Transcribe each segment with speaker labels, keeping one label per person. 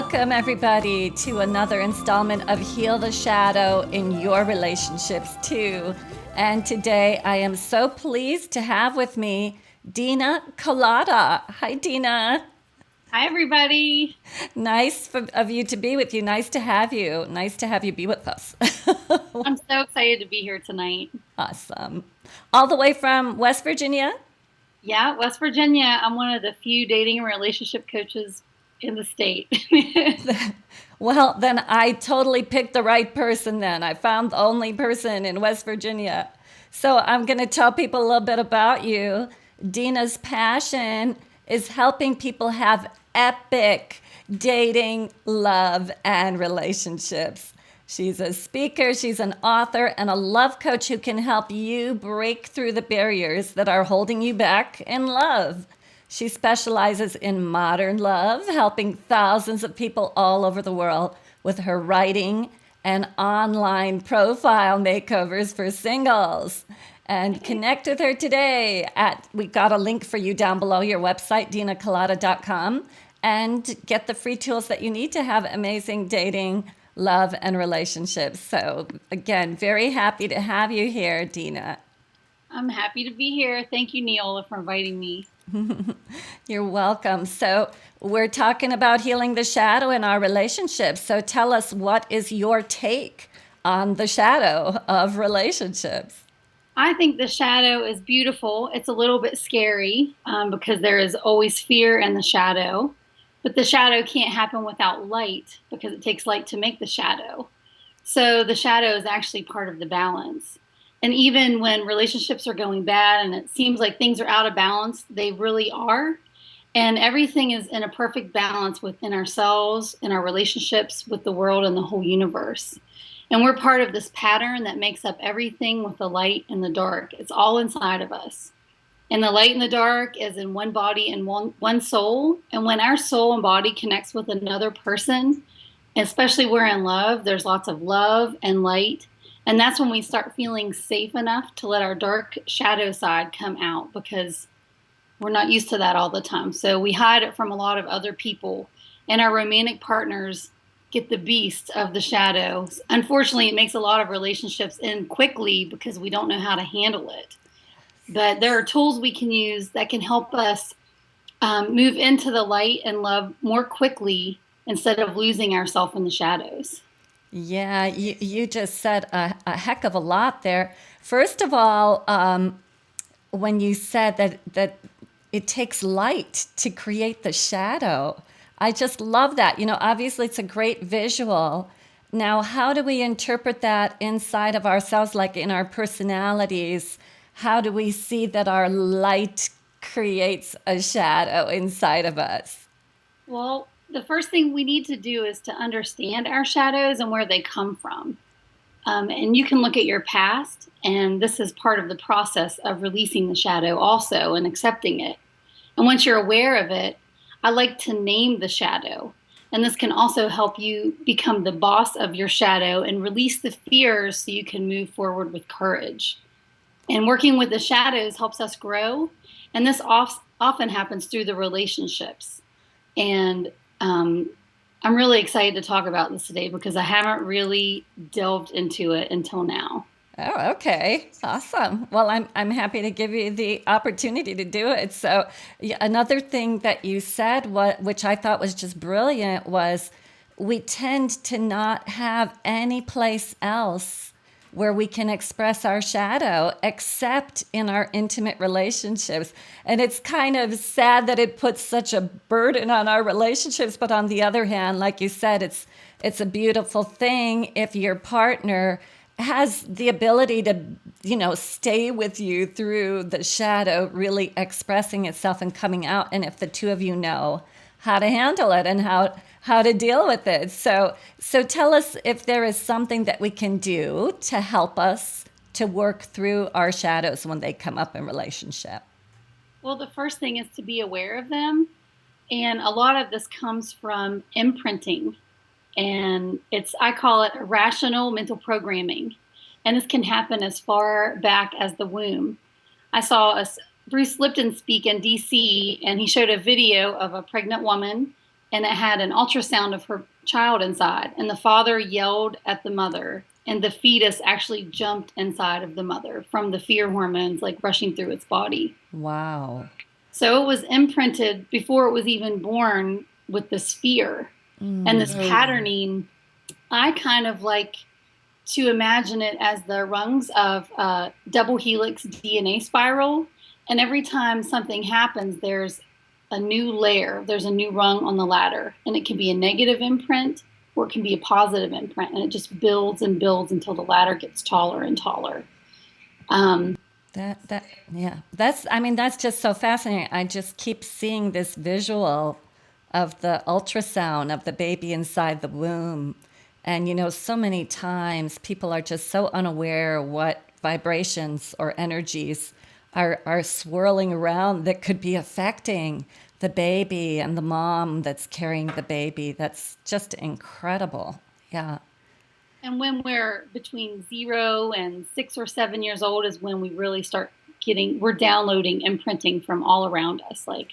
Speaker 1: Welcome, everybody, to another installment of Heal the Shadow in Your Relationships, too. And today I am so pleased to have with me Dina Colada. Hi, Dina.
Speaker 2: Hi, everybody.
Speaker 1: Of you to be with you. Nice to have you. Nice to have you be with us.
Speaker 2: I'm so excited to be here tonight.
Speaker 1: Awesome. All the way from West Virginia?
Speaker 2: Yeah, West Virginia. I'm one of the few dating and relationship coaches in the state.
Speaker 1: Well, then I totally picked the right person then. I found the only person in West Virginia. So I'm going to tell people a little bit about you. Dina's passion is helping people have epic dating, love, and relationships. She's a speaker, she's an author, and a love coach who can help you break through the barriers that are holding you back in love. She specializes in modern love, helping thousands of people all over the world with her writing and online profile makeovers for singles. And connect with her today we got a link for you down below your website, dinacolada.com, and get the free tools that you need to have amazing dating, love, and relationships. So again, very happy to have you here, Dina.
Speaker 2: I'm happy to be here. Thank you, Neola, for inviting me.
Speaker 1: You're welcome. So, we're talking about healing the shadow in our relationships. So, tell us, what is your take on the shadow of relationships?
Speaker 2: I think the shadow is beautiful. It's a little bit scary because there is always fear in the shadow. But the shadow can't happen without light because it takes light to make the shadow. So the shadow is actually part of the balance. And even when relationships are going bad and it seems like things are out of balance, they really are. And everything is in a perfect balance within ourselves, in our relationships with the world and the whole universe. And we're part of this pattern that makes up everything with the light and the dark. It's all inside of us. And the light and the dark is in one body and one soul. And when our soul and body connects with another person, especially we're in love, there's lots of love and light. And that's when we start feeling safe enough to let our dark shadow side come out because we're not used to that all the time. So we hide it from a lot of other people. And our romantic partners get the beast of the shadows. Unfortunately, it makes a lot of relationships end quickly because we don't know how to handle it. But there are tools we can use that can help us move into the light and love more quickly instead of losing ourselves in the shadows.
Speaker 1: Yeah, you just said a heck of a lot there. First of all, when you said that it takes light to create the shadow, I just love that. Obviously, it's a great visual. Now, how do we interpret that inside of ourselves, like in our personalities? How do we see that our light creates a shadow inside of us?
Speaker 2: Well, the first thing we need to do is to understand our shadows and where they come from. And you can look at your past, and this is part of the process of releasing the shadow also and accepting it. And once you're aware of it, I like to name the shadow. And this can also help you become the boss of your shadow and release the fears so you can move forward with courage. And working with the shadows helps us grow. And this often happens through the relationships. And I'm really excited to talk about this today because I haven't really delved into it until now.
Speaker 1: Oh, okay. Awesome. Well, I'm happy to give you the opportunity to do it. So, yeah, another thing that you said, which I thought was just brilliant, was we tend to not have any place else where we can express our shadow except in our intimate relationships. And it's kind of sad that it puts such a burden on our relationships, but on the other hand, like you said, it's a beautiful thing if your partner has the ability to, stay with you through the shadow really expressing itself and coming out, and if the two of you know how to handle it and how to deal with it. So tell us if there is something that we can do to help us to work through our shadows when they come up in relationship.
Speaker 2: Well, the first thing is to be aware of them. And a lot of this comes from imprinting. And I call it irrational mental programming. And this can happen as far back as the womb. I saw Bruce Lipton speak in DC, and he showed a video of a pregnant woman and it had an ultrasound of her child inside. And the father yelled at the mother, and the fetus actually jumped inside of the mother from the fear hormones like rushing through its body.
Speaker 1: Wow.
Speaker 2: So it was imprinted before it was even born with this fear and this patterning. I kind of like to imagine it as the rungs of a double helix DNA spiral. And every time something happens, there's a new layer, there's a new rung on the ladder. And it can be a negative imprint or it can be a positive imprint. And it just builds and builds until the ladder gets taller and taller. Um,
Speaker 1: Yeah. I mean, that's just so fascinating. I just keep seeing this visual of the ultrasound of the baby inside the womb. And, so many times people are just so unaware what vibrations or energies are swirling around that could be affecting the baby and the mom that's carrying the baby. That's just incredible. Yeah.
Speaker 2: And when we're between 0 and 6 or 7 years old is when we really start we're downloading imprinting from all around us. Like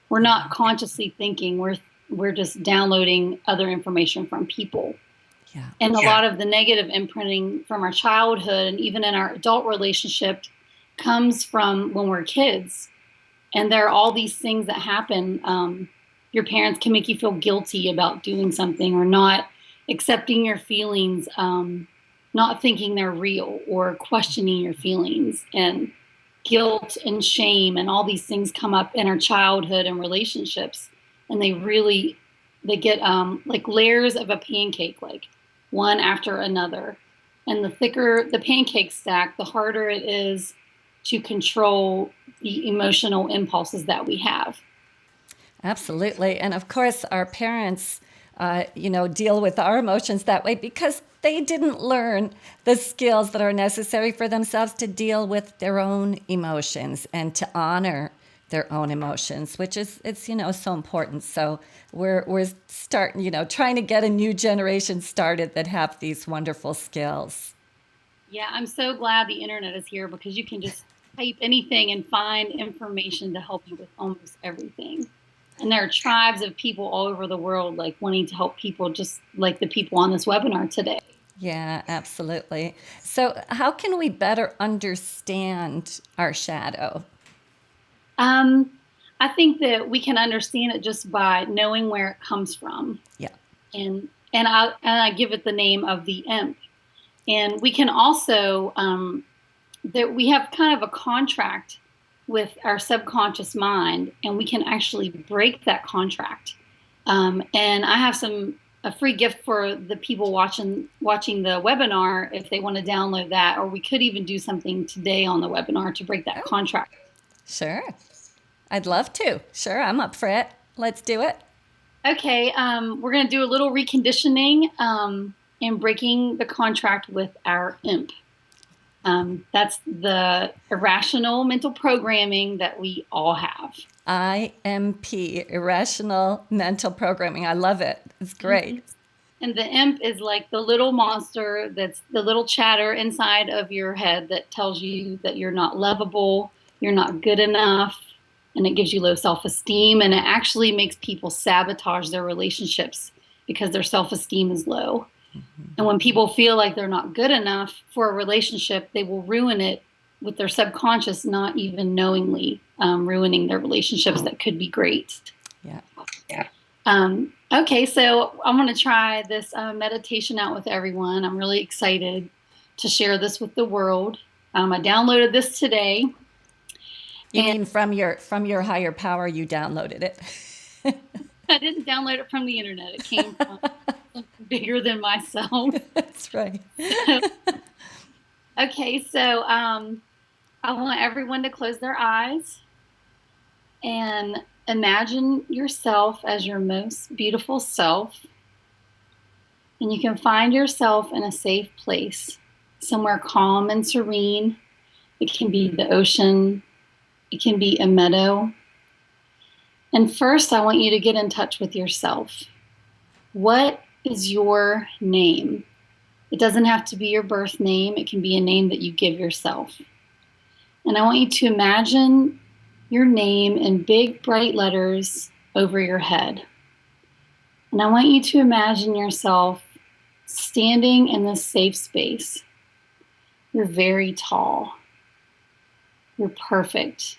Speaker 2: we're not consciously thinking, we're just downloading other information from people.
Speaker 1: Yeah.
Speaker 2: And a lot of the negative imprinting from our childhood and even in our adult relationship comes from when we're kids. And there are all these things that happen. Your parents can make you feel guilty about doing something or not accepting your feelings, not thinking they're real or questioning your feelings, and guilt and shame and all these things come up in our childhood and relationships, and they get like layers of a pancake, like one after another. And the thicker the pancake stack, the harder it is to control the emotional impulses that we have.
Speaker 1: Absolutely. And of course, our parents, deal with our emotions that way because they didn't learn the skills that are necessary for themselves to deal with their own emotions and to honor their own emotions, which is so important. So we're starting, trying to get a new generation started that have these wonderful skills.
Speaker 2: Yeah, I'm so glad the internet is here because you can just type anything and find information to help you with almost everything. And there are tribes of people all over the world like wanting to help people just like the people on this webinar today.
Speaker 1: Yeah, absolutely. So how can we better understand our shadow?
Speaker 2: Um, I think that we can understand it just by knowing where it comes from.
Speaker 1: Yeah.
Speaker 2: And I give it the name of the imp. And we can also that we have kind of a contract with our subconscious mind, and we can actually break that contract. And I have a free gift for the people watching the webinar if they want to download that, or we could even do something today on the webinar to break that contract.
Speaker 1: Sure. I'd love to. Sure, I'm up for it. Let's do it.
Speaker 2: Okay, we're going to do a little reconditioning and breaking the contract with our imp. That's the irrational mental programming that we all have.
Speaker 1: I.M.P, irrational mental programming. I love it. It's great.
Speaker 2: And the imp is like the little monster that's the little chatter inside of your head that tells you that you're not lovable, you're not good enough, and it gives you low self-esteem. And it actually makes people sabotage their relationships because their self-esteem is low. And when people feel like they're not good enough for a relationship, they will ruin it with their subconscious, not even knowingly ruining their relationships that could be great.
Speaker 1: Yeah.
Speaker 2: Okay, so I'm going to try this meditation out with everyone. I'm really excited to share this with the world. I downloaded this today.
Speaker 1: You mean from your higher power, you downloaded it?
Speaker 2: I didn't download it from the internet. It came from something bigger than myself.
Speaker 1: That's right.
Speaker 2: Okay, so I want everyone to close their eyes and imagine yourself as your most beautiful self. And you can find yourself in a safe place, somewhere calm and serene. It can be the ocean, it can be a meadow. And first, I want you to get in touch with yourself. What is your name? It doesn't have to be your birth name. It can be a name that you give yourself. And I want you to imagine your name in big, bright letters over your head. And I want you to imagine yourself standing in this safe space. You're very tall. You're perfect.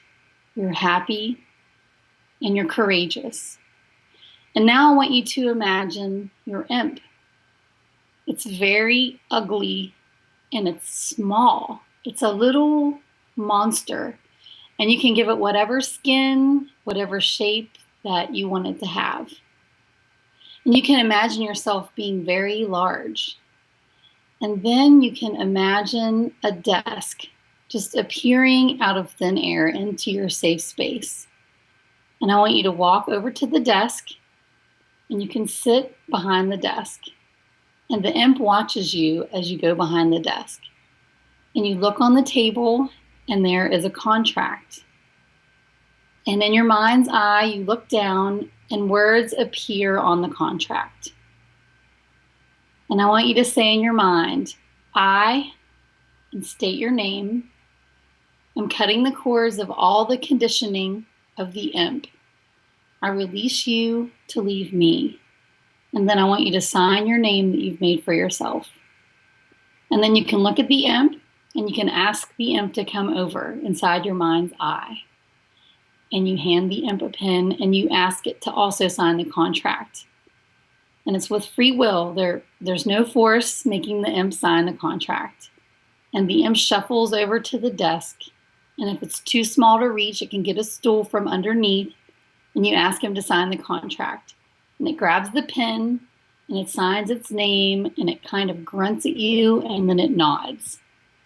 Speaker 2: You're happy and you're courageous. And now I want you to imagine your imp. It's very ugly and it's small. It's a little monster. And you can give it whatever skin, whatever shape that you want it to have. And you can imagine yourself being very large. And then you can imagine a desk just appearing out of thin air into your safe space. And I want you to walk over to the desk and you can sit behind the desk. And the imp watches you as you go behind the desk. And you look on the table and there is a contract. And in your mind's eye, you look down and words appear on the contract. And I want you to say in your mind, I, and state your name, am cutting the cords of all the conditioning of the imp. I release you to leave me. And then I want you to sign your name that you've made for yourself. And then you can look at the imp and you can ask the imp to come over inside your mind's eye. And you hand the imp a pen and you ask it to also sign the contract. And it's with free will. There's no force making the imp sign the contract. And the imp shuffles over to the desk. And if it's too small to reach, it can get a stool from underneath. And you ask him to sign the contract. And it grabs the pen and it signs its name and it kind of grunts at you and then it nods.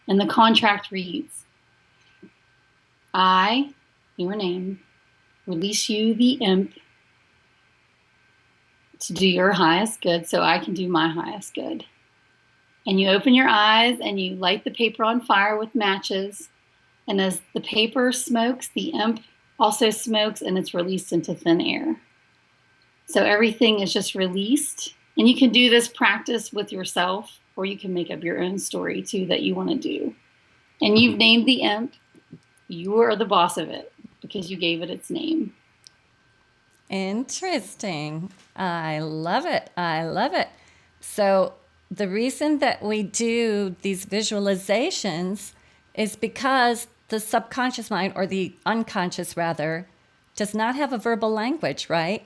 Speaker 2: And the contract reads, I, your name, release you, the imp, to do your highest good so I can do my highest good. And you open your eyes and you light the paper on fire with matches. And as the paper smokes, the imp also smokes and it's released into thin air. So everything is just released. And you can do this practice with yourself, or you can make up your own story too that you want to do. And you've named the imp. You are the boss of it because you gave it its name.
Speaker 1: Interesting. I love it. I love it. So, the reason that we do these visualizations is because the subconscious mind, or the unconscious rather, does not have a verbal language, right?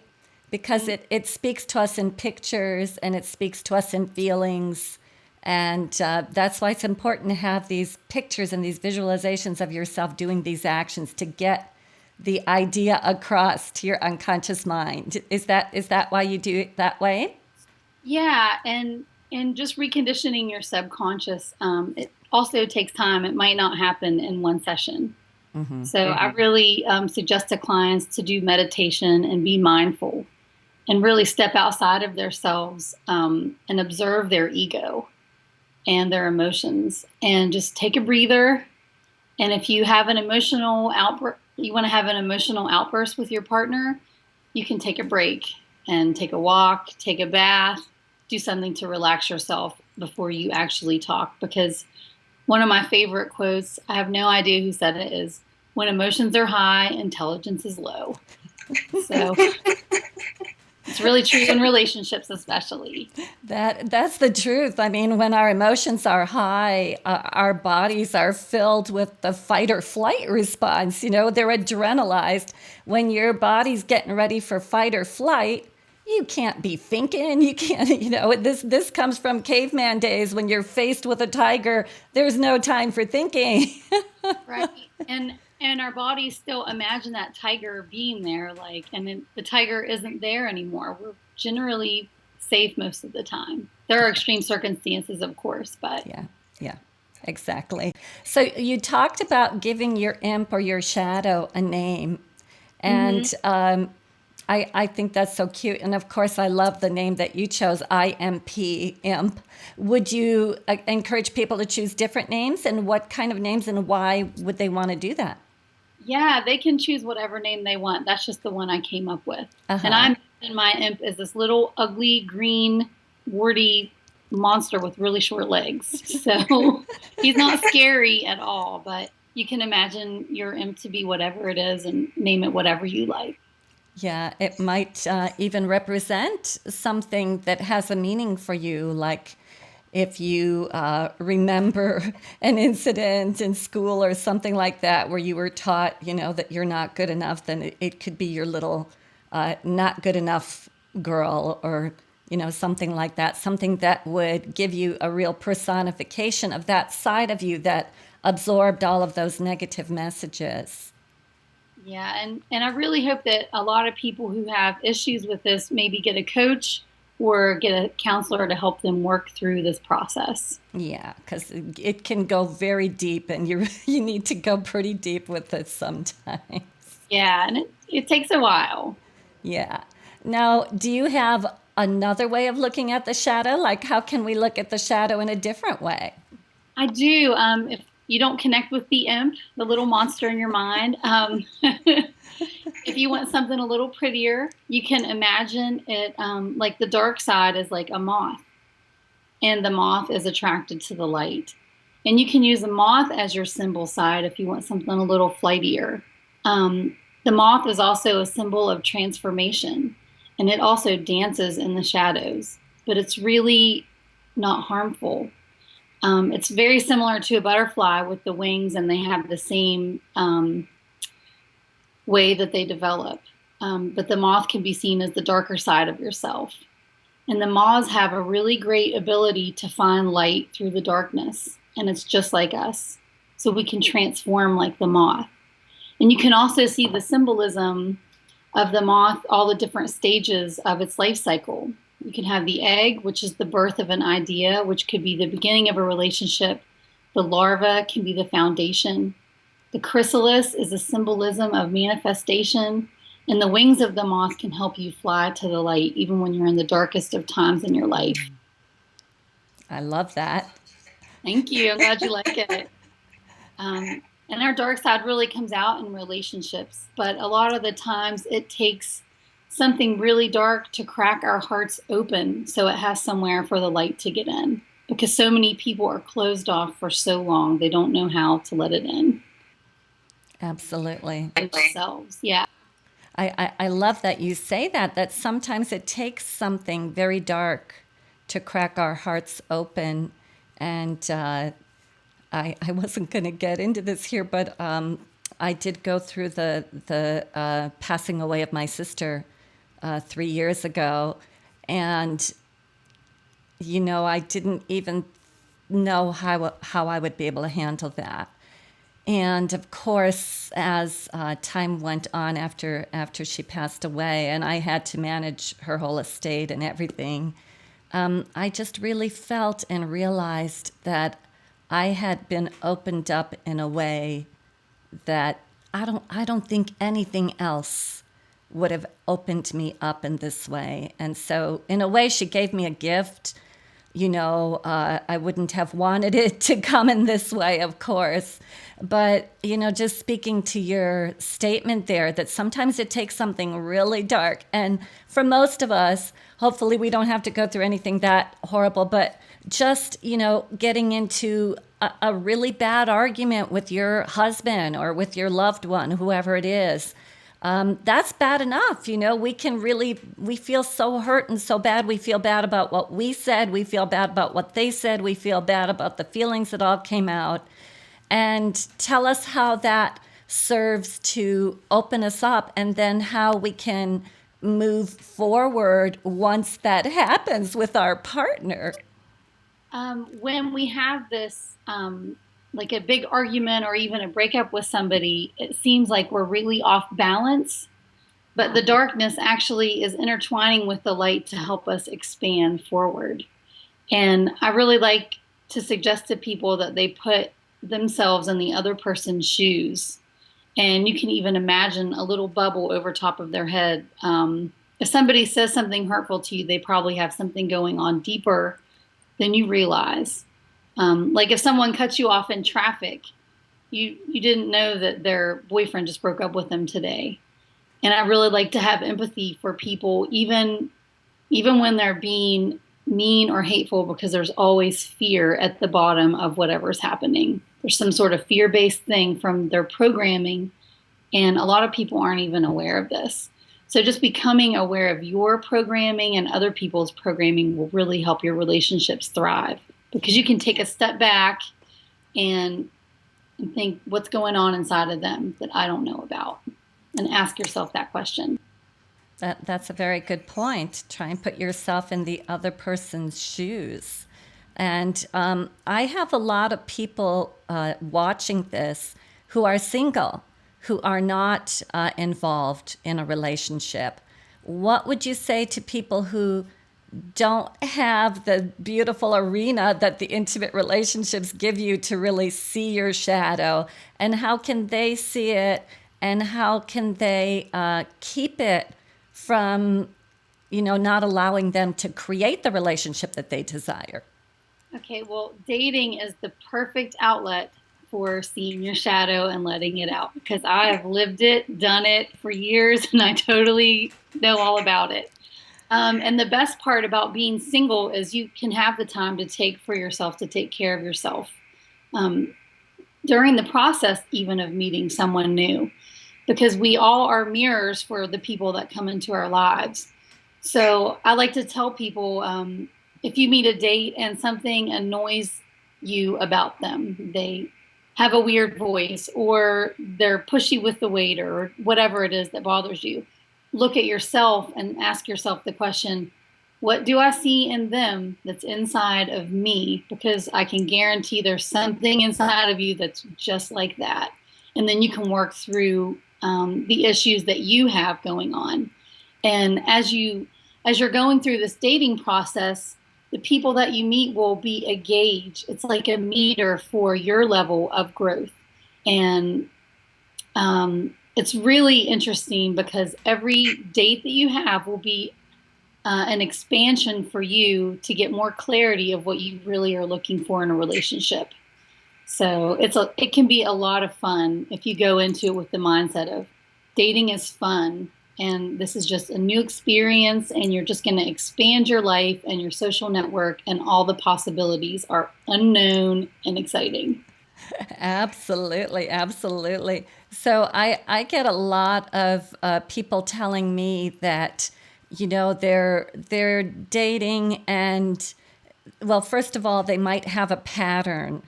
Speaker 1: Because it speaks to us in pictures and it speaks to us in feelings. And that's why it's important to have these pictures and these visualizations of yourself doing these actions to get the idea across to your unconscious mind. Is that why you do it that way?
Speaker 2: Yeah, and just reconditioning your subconscious. It also takes time. It might not happen in one session. So I really suggest to clients to do meditation and be mindful and really step outside of themselves and observe their ego and their emotions and just take a breather. And if you have an emotional outburst, you want to have an emotional outburst with your partner, you can take a break and take a walk, take a bath, do something to relax yourself before you actually talk. Because one of my favorite quotes, I have no idea who said it, is when emotions are high, intelligence is low. So it's really true in relationships, especially.
Speaker 1: That's the truth. I mean, when our emotions are high, our bodies are filled with the fight or flight response. You know, they're adrenalized. When your body's getting ready for fight or flight, you can't be thinking. You can't, this comes from caveman days when you're faced with a tiger. There's no time for thinking.
Speaker 2: Right. And our bodies still imagine that tiger being there, and then the tiger isn't there anymore. We're generally safe most of the time. There are extreme circumstances, of course, but
Speaker 1: Yeah, yeah, exactly. So you talked about giving your imp or your shadow a name.
Speaker 2: mhm.
Speaker 1: And I think that's so cute. And of course, I love the name that you chose, I.M.P, imp. Would you encourage people to choose different names? And what kind of names and why would they want to do that?
Speaker 2: Yeah, they can choose whatever name they want. That's just the one I came up with.
Speaker 1: Uh
Speaker 2: And
Speaker 1: huh.
Speaker 2: I'm in my imp is this little ugly green warty monster with really short legs. So he's not scary at all, but you can imagine your imp to be whatever it is and name it whatever you like.
Speaker 1: Yeah, it might even represent something that has a meaning for you, like if you remember an incident in school or something like that where you were taught, that you're not good enough, then it could be your little not good enough girl or, something like that, something that would give you a real personification of that side of you that absorbed all of those negative messages.
Speaker 2: Yeah, and I really hope that a lot of people who have issues with this maybe get a coach or get a counselor to help them work through this process.
Speaker 1: Yeah, because it can go very deep, and you need to go pretty deep with it sometimes.
Speaker 2: Yeah, and it takes a while.
Speaker 1: Yeah. Now, do you have another way of looking at the shadow? Like, how can we look at the shadow in a different way?
Speaker 2: I do. If you don't connect with the imp, the little monster in your mind, if you want something a little prettier, you can imagine it like the dark side is like a moth, and the moth is attracted to the light. And you can use the moth as your symbol side if you want something a little flightier. The moth is also a symbol of transformation, and it also dances in the shadows, but it's really not harmful. It's very similar to a butterfly with the wings, and they have the same way that they develop. But the moth can be seen as the darker side of yourself. And the moths have a really great ability to find light through the darkness. And it's just like us. So we can transform like the moth. And you can also see the symbolism of the moth, all the different stages of its life cycle. You can have the egg, which is the birth of an idea, which could be the beginning of a relationship. The larva can be the foundation. The chrysalis is a symbolism of manifestation. And the wings of the moth can help you fly to the light, even when you're in the darkest of times in your life.
Speaker 1: I love that.
Speaker 2: Thank you. I'm glad you like it. And our dark side really comes out in relationships, but a lot of the times it takes something really dark to crack our hearts open so it has somewhere for the light to get in. Because so many people are closed off for so long, they don't know how to let it in
Speaker 1: Absolutely.
Speaker 2: themselves. Yeah.
Speaker 1: I love that you say that sometimes it takes something very dark to crack our hearts open. And I wasn't going to get into this here, but I did go through the passing away of my sister 3 years ago. And, I didn't even know how I would be able to handle that. And of course, as time went on after she passed away, and I had to manage her whole estate and everything, I just really felt and realized that I had been opened up in a way that I don't think anything else would have opened me up in this way. And so, in a way, she gave me a gift. I wouldn't have wanted it to come in this way, of course. But, just speaking to your statement there, that sometimes it takes something really dark. And for most of us, hopefully we don't have to go through anything that horrible, but just, getting into a really bad argument with your husband or with your loved one, whoever it is, that's bad enough. We feel so hurt and so bad. We feel bad about what we said. We feel bad about what they said. We feel bad about the feelings that all came out. And tell us how that serves to open us up, and then how we can move forward once that happens with our partner.
Speaker 2: When we have this, like a big argument or even a breakup with somebody, it seems like we're really off balance. But the darkness actually is intertwining with the light to help us expand forward. And I really like to suggest to people that they put themselves in the other person's shoes. And you can even imagine a little bubble over top of their head. If somebody says something hurtful to you, they probably have something going on deeper than you realize. Like if someone cuts you off in traffic, you didn't know that their boyfriend just broke up with them today. And I really like to have empathy for people, even when they're being mean or hateful, because there's always fear at the bottom of whatever's happening. There's some sort of fear-based thing from their programming, and a lot of people aren't even aware of this. So just becoming aware of your programming and other people's programming will really help your relationships thrive because you can take a step back and, and think what's going on inside of them that I don't know about and ask yourself that question.
Speaker 1: That's a very good point. Try and put yourself in the other person's shoes. And I have a lot of people watching this who are single, who are not involved in a relationship. What would you say to people who don't have the beautiful arena that the intimate relationships give you to really see your shadow? And how can they see it? And how can they keep it from, not allowing them to create the relationship that they desire?
Speaker 2: Okay, well, dating is the perfect outlet for seeing your shadow and letting it out because I have lived it, done it for years, and I totally know all about it. And the best part about being single is you can have the time to take for yourself, to take care of yourself um, during the process, even of meeting someone new, because we all are mirrors for the people that come into our lives. So I like to tell people if you meet a date and something annoys you about them, they have a weird voice or they're pushy with the waiter or whatever it is that bothers you, look at yourself and ask yourself the question, what do I see in them that's inside of me? Because I can guarantee there's something inside of you that's just like that. And then you can work through the issues that you have going on. And as you're going through this dating process, the people that you meet will be a gauge. It's like a meter for your level of growth. And it's really interesting because every date that you have will be an expansion for you to get more clarity of what you really are looking for in a relationship. So it can be a lot of fun if you go into it with the mindset of dating is fun and this is just a new experience and you're just going to expand your life and your social network and all the possibilities are unknown and exciting.
Speaker 1: Absolutely, absolutely. So I get a lot of people telling me that, they're dating and, well, first of all, they might have a pattern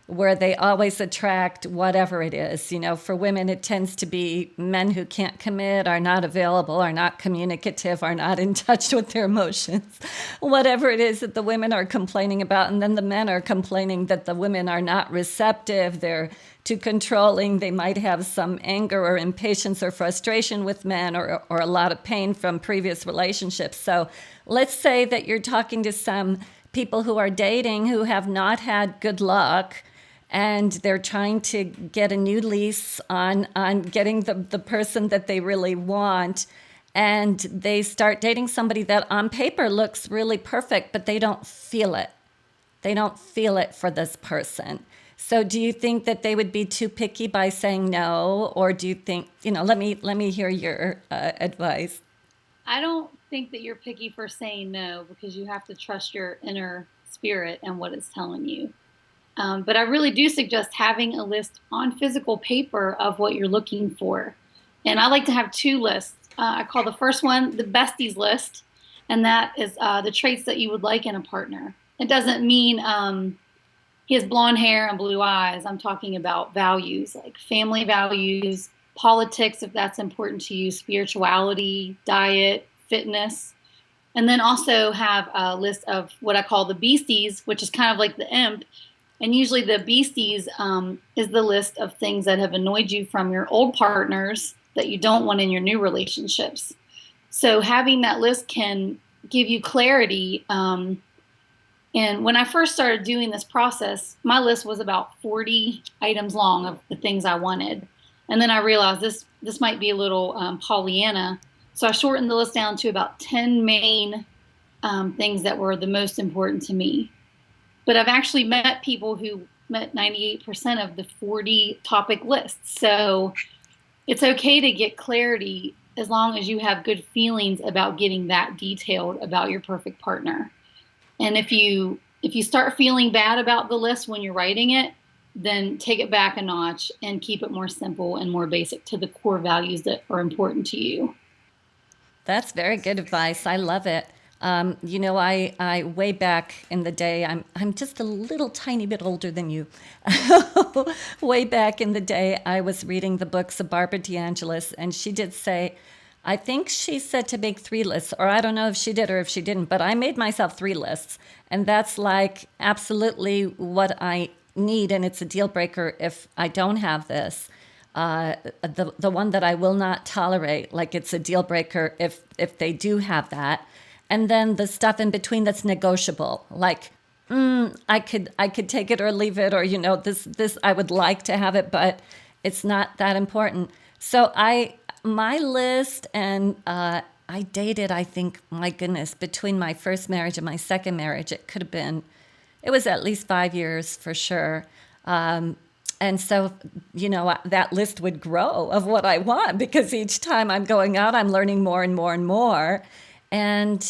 Speaker 1: where they always attract whatever it is. For women, it tends to be men who can't commit, are not available, are not communicative, are not in touch with their emotions, whatever it is that the women are complaining about. And then the men are complaining that the women are not receptive, they're too controlling, they might have some anger or impatience or frustration with men or a lot of pain from previous relationships. So let's say that you're talking to some people who are dating who have not had good luck and they're trying to get a new lease on getting the person that they really want. And they start dating somebody that on paper looks really perfect, but they don't feel it. They don't feel it for this person. So do you think that they would be too picky by saying no? Or do you think, let me hear your advice.
Speaker 2: I don't think that you're picky for saying no because you have to trust your inner spirit and what it's telling you. But I really do suggest having a list on physical paper of what you're looking for. And I like to have two lists. I call the first one the besties list, and that is the traits that you would like in a partner. It doesn't mean he has blonde hair and blue eyes. I'm talking about values like family values, politics, if that's important to you, spirituality, diet, fitness. And then also have a list of what I call the beasties, which is kind of like the imp. And usually the beasties is the list of things that have annoyed you from your old partners that you don't want in your new relationships. So having that list can give you clarity. And when I first started doing this process, my list was about 40 items long of the things I wanted. And then I realized this might be a little Pollyanna. So I shortened the list down to about 10 main things that were the most important to me. But I've actually met people who met 98% of the 40 topic lists. So it's okay to get clarity as long as you have good feelings about getting that detailed about your perfect partner. And if you start feeling bad about the list when you're writing it, then take it back a notch and keep it more simple and more basic to the core values that are important to you.
Speaker 1: That's very good advice. I love it. I way back in the day, I'm just a little tiny bit older than you. Way back in the day, I was reading the books of Barbara DeAngelis, and she did say, I think she said to make three lists, or I don't know if she did or if she didn't, but I made myself three lists, and that's like absolutely what I need, and it's a deal breaker if I don't have this. The one that I will not tolerate, like it's a deal breaker if they do have that, and then the stuff in between that's negotiable, like I could take it or leave it, or this I would like to have it, but it's not that important. So my list, and I dated, I think, my goodness, between my first marriage and my second marriage, it was at least 5 years for sure. And so, that list would grow of what I want because each time I'm going out, I'm learning more and more and more. And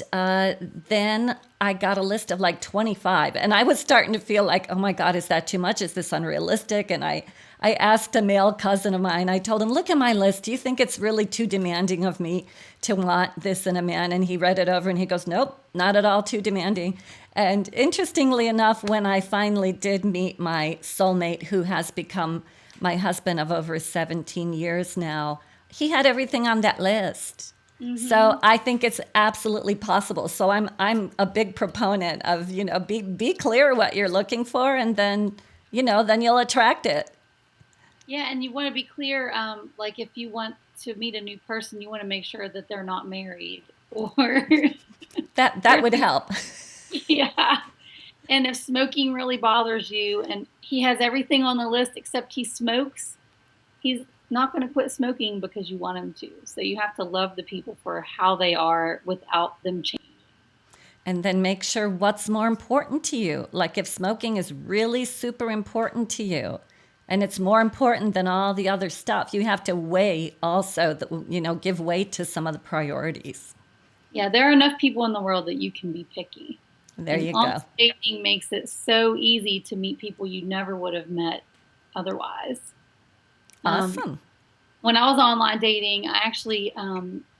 Speaker 1: then I got a list of like 25. And I was starting to feel like, oh my God, is that too much? Is this unrealistic? And I asked a male cousin of mine, I told him, look at my list. Do you think it's really too demanding of me to want this in a man? And he read it over and he goes, nope, not at all too demanding. And interestingly enough, when I finally did meet my soulmate, who has become my husband of over 17 years now, he had everything on that list.
Speaker 2: Mm-hmm.
Speaker 1: So I think it's absolutely possible. So I'm a big proponent of, be clear what you're looking for, and then you'll attract it.
Speaker 2: Yeah, and you want to be clear. Like if you want to meet a new person, you want to make sure that they're not married, or
Speaker 1: That would help.
Speaker 2: yeah. And if smoking really bothers you, and he has everything on the list except he smokes, he's not going to quit smoking because you want him to. So you have to love the people for how they are without them changing.
Speaker 1: And then make sure what's more important to you. Like if smoking is really super important to you and it's more important than all the other stuff, you have to weigh also, give weight to some of the priorities.
Speaker 2: Yeah, there are enough people in the world that you can be picky.
Speaker 1: There
Speaker 2: And
Speaker 1: you
Speaker 2: online
Speaker 1: go.
Speaker 2: dating makes it so easy to meet people you never would have met otherwise. Um,
Speaker 1: Awesome.
Speaker 2: when I was online dating, I actually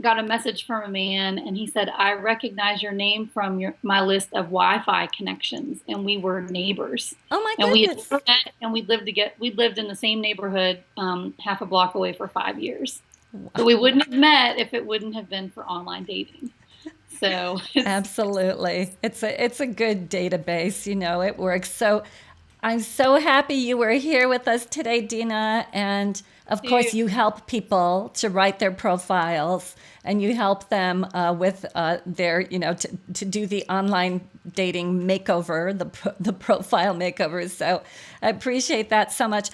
Speaker 2: got a message from a man, and he said, "I recognize your name from my list of Wi-Fi connections," and we were neighbors,
Speaker 1: Oh my
Speaker 2: and we had
Speaker 1: goodness.
Speaker 2: never met, and we lived in the same neighborhood, half a block away for 5 years, but we wouldn't have met if it wouldn't have been for online dating. So it's
Speaker 1: Absolutely. It's a good database, it works. So I'm so happy you were here with us today, Dina. And of course,
Speaker 2: too.
Speaker 1: you help people to write their profiles, and you help them with to do the online dating makeover, the profile makeover. So I appreciate that so much.